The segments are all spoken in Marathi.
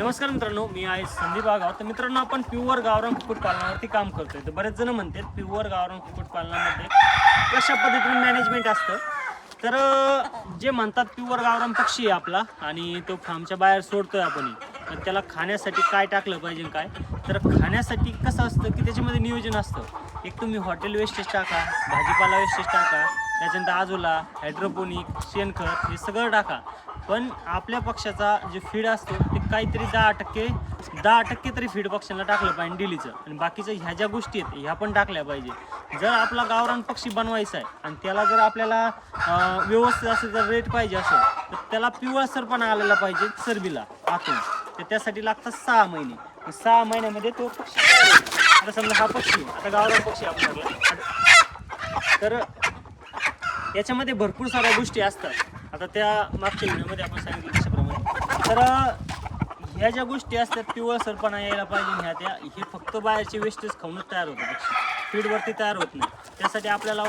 नमस्कार मित्रांनो, मी आहे संदीप आगाव. तर मित्रांनो, आपण प्युअर गावरान कुक्कुटपालनावरती काम करतोय. तर बरेच जण म्हणतात प्युअर गावरान कुक्कुटपालनामध्ये कशा पद्धतीने मॅनेजमेंट असतं. तर जे म्हणतात प्युअर गावरान पक्षी आहे आपला आणि तो फार्मच्या बाहेर सोडतोय आपण, तर त्याला खाण्यासाठी काय टाकलं पाहिजे काय. तर खाण्यासाठी कसं असतं की त्याच्यामध्ये नियोजन असतं. एक तुम्ही हॉटेल वेस्टेज टाका, भाजीपाला वेस्टेज टाका, त्याच्यानंतर आजोला, हायड्रोपोनिक, शेणखत हे सगळं टाका. पण आपल्या पक्षाचा जे फीड असतो ते काहीतरी 10% तरी फीड पक्ष्यांना टाकलं पाहिजे डेलीचं. आणि बाकीचं ह्या ज्या गोष्टी आहेत ह्या पण टाकल्या पाहिजे. जर आपला गावरान पक्षी बनवायचा आहे आणि त्याला जर आपल्याला व्यवस्थित असं जर रेट पाहिजे असेल तर त्याला पिवळसरपणा आलेला पाहिजे चरबीला आतून. तर त्यासाठी लागतात 6 महिने. 6 महिन्यामध्ये तो पक्षी, आता समजा हा पक्षी आता गावरान पक्षी आपल्याला, तर याच्यामध्ये भरपूर साऱ्या गोष्टी असतात. आता त्या मागच्या व्हिडिओमध्ये आपण सांगितलं तशाप्रमाणे. तर ह्या ज्या गोष्टी असतात पिवळसरपणा यायला पाहिजे, ह्या हे फक्त बाहेरचे वेस्टेज खाऊनच तयार होतं पक्षी, फीडवरती तयार होत नाही. त्यासाठी आपल्याला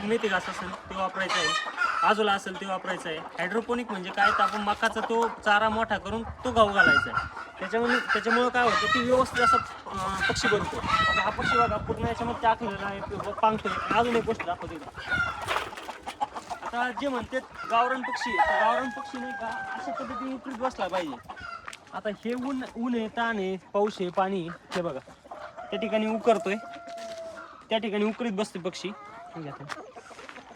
मेथी घास असेल ते वापरायचं आहे, आजोला असेल ते वापरायचं आहे. हायड्रोपोनिक म्हणजे काय, तर आपण मकाचा तो चारा मोठा करून तो गहू घालायचा आहे. त्याच्यामुळं काय होतं की व्यवस्थित असं पक्षी बनतो. आता हा पक्षी बघा पूर्ण याच्यामध्ये टाकलेला आहे, पांगतो. अजून एक गोष्ट दाखवतो. आता जे म्हणतात गावरान पक्षी नाही का अशा पद्धतीने उकळीत बसला पाहिजे. आता हे ऊन आहे, ताण आहे, पाऊस आहे, पाणी आहे, हे बघा त्या ठिकाणी उकरतोय, त्या ठिकाणी उकळीत बसतोय पक्षी.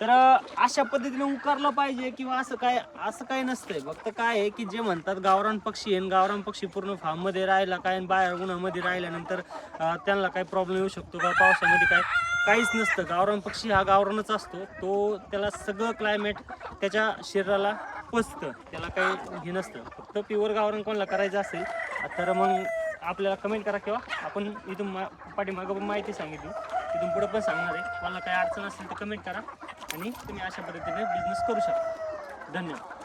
तर अशा पद्धतीने उकारलं पाहिजे किंवा असं काय नसतंय. फक्त काय आहे की जे म्हणतात गावरान पक्षी आहे, गावरान पक्षी पूर्ण फार्ममध्ये राहिला काय, बाहेर उन्हामध्ये राहिल्यानंतर त्यांना काय प्रॉब्लेम येऊ शकतो का पावसामध्ये, काहीच नसतं. गावरान पक्षी हा गावरानच असतो. त्याला सगळं क्लायमेट त्याच्या शरीराला पचतं, त्याला काही हे नसतं. फक्त प्युअर गावरान कोणाला करायचं असेल तर मग आपल्याला कमेंट करा किंवा आपण इथून पाठीमागं पण माहिती सांगितली, इथून पुढे पण सांगणार आहे. मला काही अडचण असेल तर कमेंट करा आणि तुम्ही अशा पद्धतीने बिझनेस करू शकता. धन्यवाद.